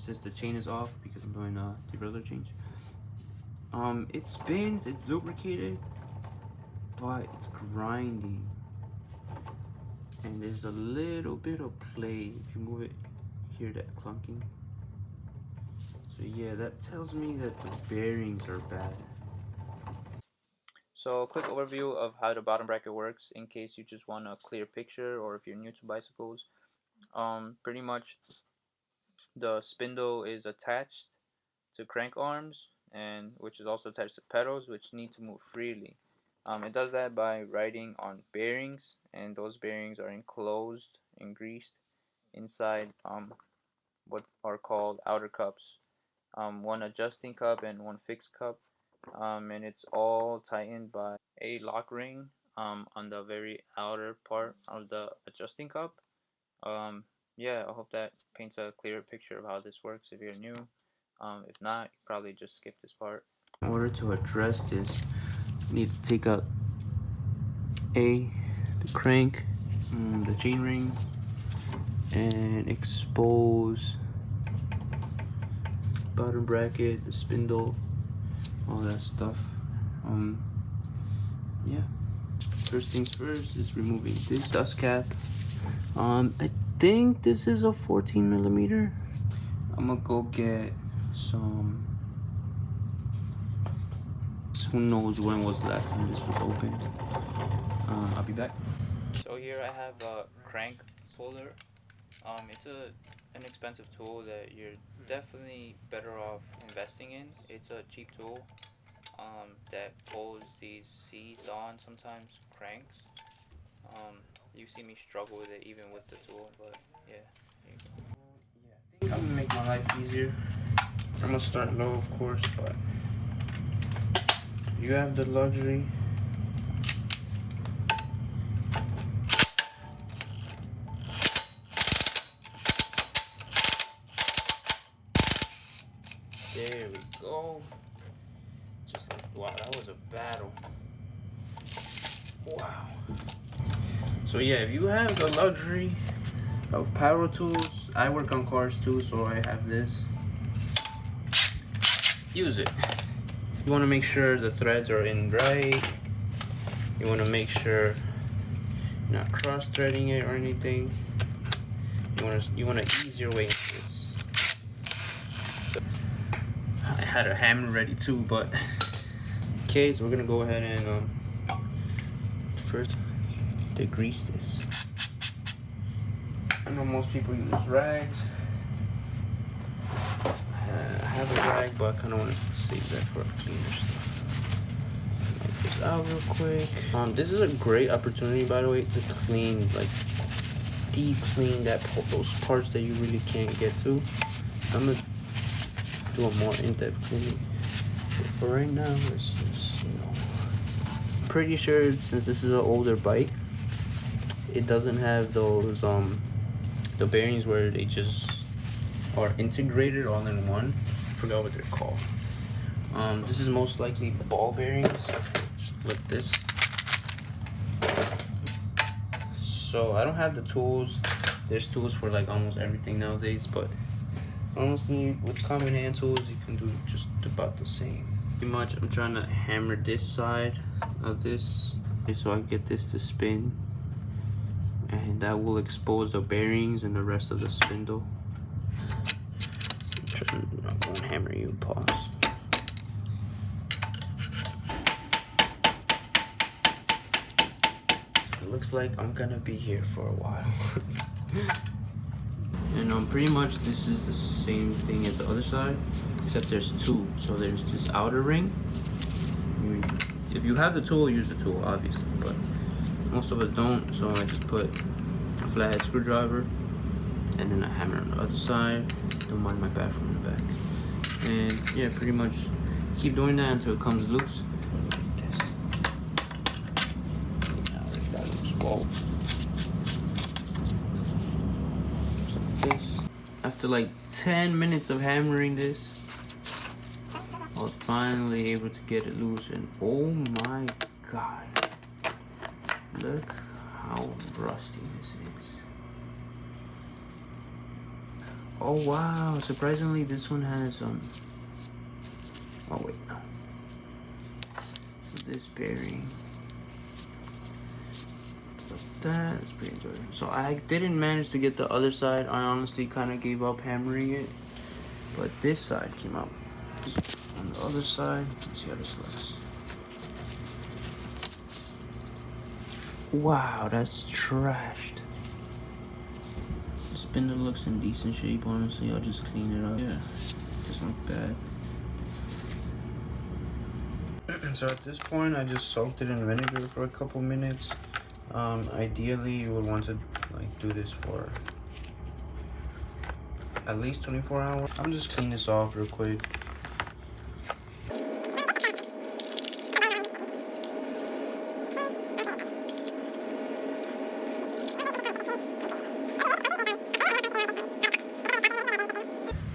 says the chain is off because I'm doing a derailleur change. It spins, it's lubricated, but it's grindy. And there's a little bit of play. If you move it, hear that clunking. So yeah, that tells me that the bearings are bad. So a quick overview of how the bottom bracket works in case you just want a clear picture or if you're new to bicycles. Pretty much the spindle is attached to crank arms, and which is also attached to pedals, which need to move freely. It does that by riding on bearings, and those bearings are enclosed and greased inside what are called outer cups. One adjusting cup and one fixed cup, and it's all tightened by a lock ring on the very outer part of the adjusting cup. Yeah, I hope that paints a clearer picture of how this works if you're new. If not, you probably just skip this part. In order to address this, you need to take out the crank, the chain ring, and expose bottom bracket, the spindle, all that stuff. Yeah. First things first is removing this dust cap. I think this is a 14 millimeter. I'm gonna go get some. Who knows when was the last time this was opened? I'll be back. So here I have a crank puller. It's an expensive tool that you're definitely better off investing in. It's a cheap tool that pulls these seized-on sometimes cranks. You see me struggle with it even with the tool, but yeah, there you go. Yeah, I think I'm gonna make my life easier. I'm gonna start low, of course, but you have the luxury. There we go. Just like, wow, that was a battle. Wow. So yeah, if you have the luxury of power tools, I work on cars too, so I have this. Use it. You want to make sure the threads are in right. You want to make sure you're not cross-threading it or anything. You want to ease your way into this. I had a hammer ready too, but okay, so we're gonna go ahead and first degrease this. I know most people use rags. I have a rag, but I kind of want to save that for cleaner stuff. Wipe this out real quick. This is a great opportunity, by the way, to clean, like deep clean those parts that you really can't get to. I'm gonna do a more in-depth cleaning. But for right now, let's just, pretty sure since this is an older bike, it doesn't have those the bearings where they just are integrated all in one. I forgot what they're called. This is most likely ball bearings, just like this. So I don't have the tools. There's tools for like almost everything nowadays, but honestly, with common hand tools, you can do just about the same. Pretty much, I'm trying to hammer this side of this so I get this to spin, and that will expose the bearings and the rest of the spindle. I won't hammer you, pause. It looks like I'm gonna be here for a while. And pretty much this is the same thing as the other side, except there's two. So there's this outer ring. If you have the tool, use the tool, obviously, but most of us don't, so I just put a flathead screwdriver and then a hammer on the other side. Don't mind my bathroom in the back. And yeah, pretty much keep doing that until it comes loose. That looks well. Just like this. After like 10 minutes of hammering this, I was finally able to get it loose, and oh my god, look how rusty this is. Oh wow, surprisingly this one has oh wait, no. So this bearing, so that's pretty good. So I didn't manage to get the other side. I honestly kind of gave up hammering it, but this side came out. On the other side, let's see how this looks. Wow, that's trashed. The spindle looks in decent shape, honestly. I'll just clean it up. Yeah, doesn't look bad. So at this point, I just soaked it in vinegar for a couple minutes. Ideally, you would want to like do this for at least 24 hours. I'm just clean this off real quick.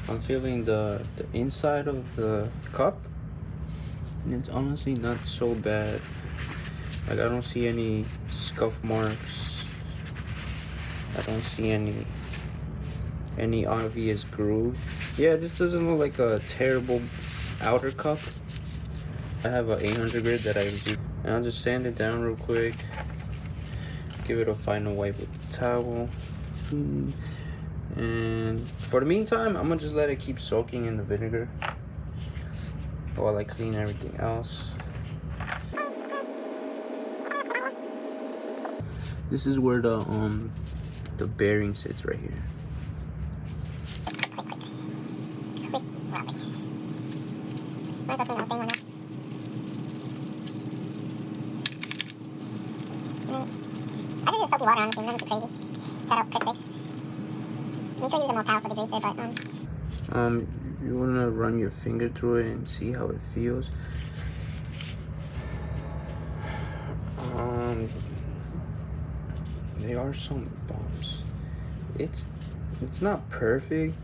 I'm feeling the inside of the cup, and it's honestly not so bad. Like, I don't see any scuff marks. I don't see any obvious groove. Yeah, this doesn't look like a terrible outer cup. I have a 800 grit that I use, and I'll just sand it down real quick. Give it a final wipe with the towel. And for the meantime, I'm gonna just let it keep soaking in the vinegar while I clean everything else. This is where the bearing sits right here. I think it's soapy water, honestly, nothing too crazy. Shout out Chris Fix. You could use a more powerful degreaser, but you wanna run your finger through it and see how it feels. There are some bumps. It's not perfect.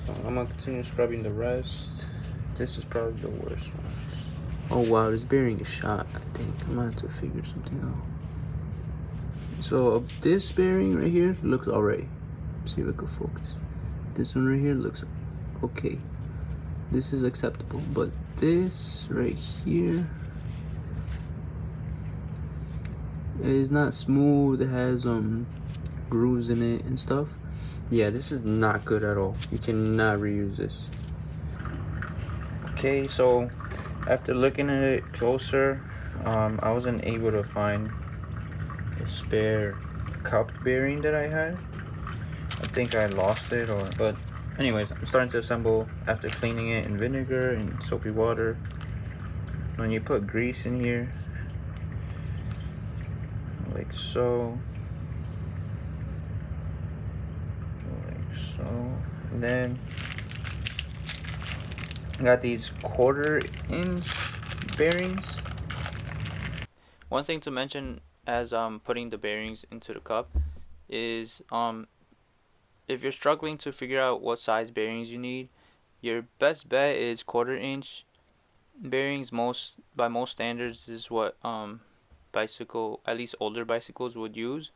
I'm gonna continue scrubbing the rest. This is probably the worst one. Oh wow, this bearing is shot. I think I'm gonna have to figure something out. So this bearing right here looks alright. See if I can focus. This one right here looks okay. This is acceptable, but this right here is not smooth. It has grooves in it and stuff. Yeah, this is not good at all. You cannot reuse this. Okay, so after looking at it closer, I wasn't able to find a spare cup bearing that I had. I think I lost it, but anyways, I'm starting to assemble after cleaning it in vinegar and soapy water. When you put grease in here, like so, and then I got these 1/4 inch bearings. One thing to mention as putting the bearings into the cup is if you're struggling to figure out what size bearings you need, your best bet is 1/4 inch bearings. By most standards, this is what bicycle, at least older bicycles, would use.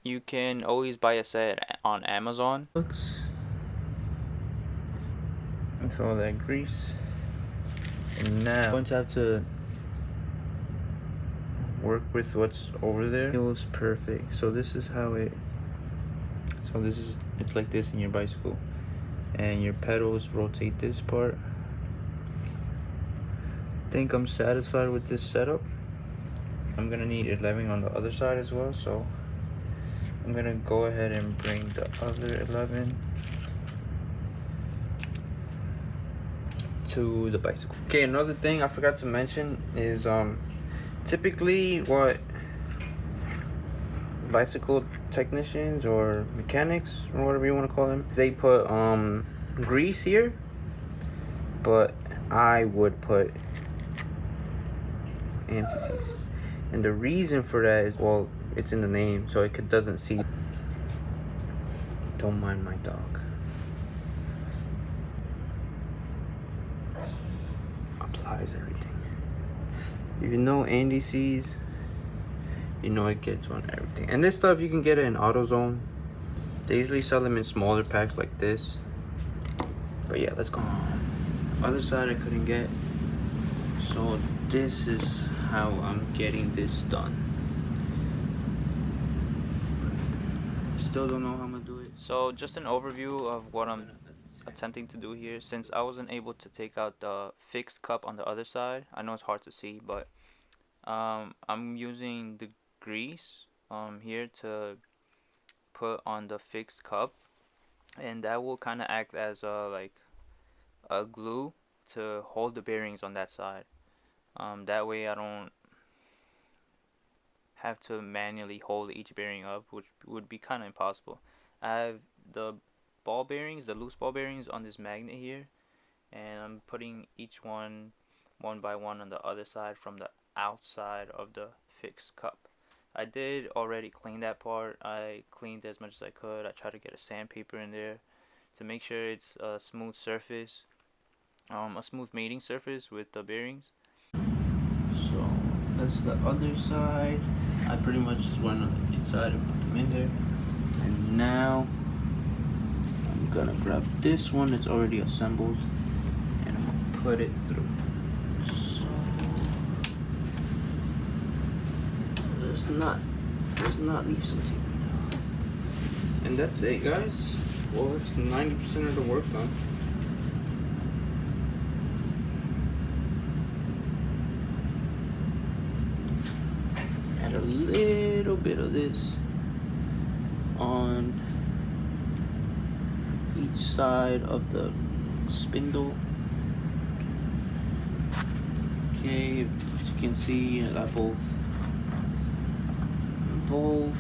You can always buy a set on Amazon. And so that grease, and now I'm going to have to work with what's over there. It feels perfect. So this is how it. So it's like this in your bicycle, and your pedals rotate this part. I think I'm satisfied with this setup. I'm gonna need 11 on the other side as well, so I'm gonna go ahead and bring the other 11 to the bicycle. Okay, another thing I forgot to mention is typically what bicycle technicians or mechanics or whatever you want to call them, they put grease here, but I would put anti-seize, and the reason for that is, well, it's in the name, so it doesn't see. Don't mind my dog. Applies everything. If you know anti-seize, you know it gets on everything. And this stuff you can get it in AutoZone. They usually sell them in smaller packs like this. But yeah, let's go. Other side I couldn't get. So this is how I'm getting this done. Still don't know how I'm gonna do it. So just an overview of what I'm attempting to do here. Since I wasn't able to take out the fixed cup on the other side, I know it's hard to see, but I'm using the grease here to put on the fixed cup, and that will kind of act as like a glue to hold the bearings on that side. That way I don't have to manually hold each bearing up, which would be kind of impossible. I have the ball bearings, the loose ball bearings on this magnet here, and I'm putting each one by one on the other side from the outside of the fixed cup. I did already clean that part. I cleaned as much as I could. I tried to get a sandpaper in there to make sure it's a smooth surface, a smooth mating surface with the bearings. So that's the other side. I pretty much just went on the inside and put them in there. And now I'm gonna grab this one that's already assembled and I'm gonna put it through. So let's not leave some tape. And that's it, guys. Well, it's 90% of the work done. Add a little bit of this on each side of the spindle. Okay, as you can see, I got both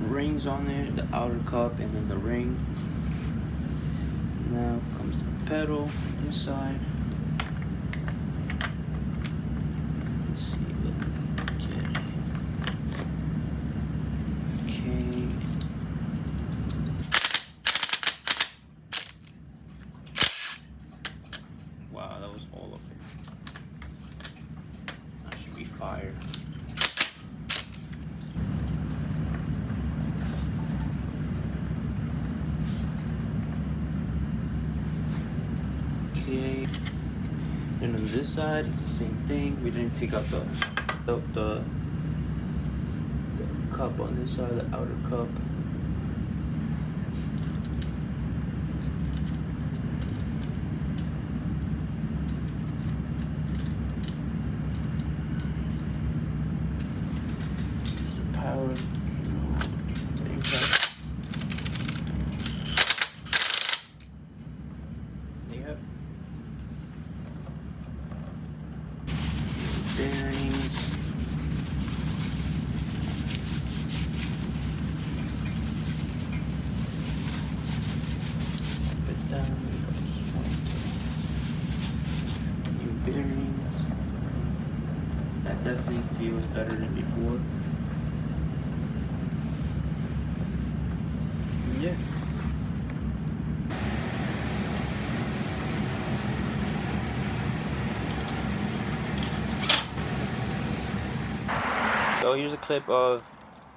rings on there, the outer cup and then the ring. Now comes the pedal this side. Let's see if we can get it. Okay. Wow, that was all of it. That should be fire. Okay, and on this side it's the same thing. We didn't take out the cup on this side, the outer cup. The power. The impact. Yep. Bearings. Put down. New bearings. That definitely feels better than before. Yeah. So here's a clip of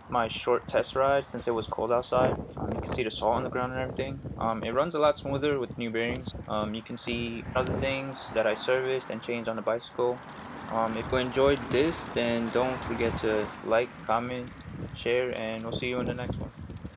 my short test ride since it was cold outside. You can see the salt on the ground and everything. It runs a lot smoother with new bearings. You can see other things that I serviced and changed on the bicycle. If you enjoyed this, then don't forget to like, comment, share, and we'll see you in the next one.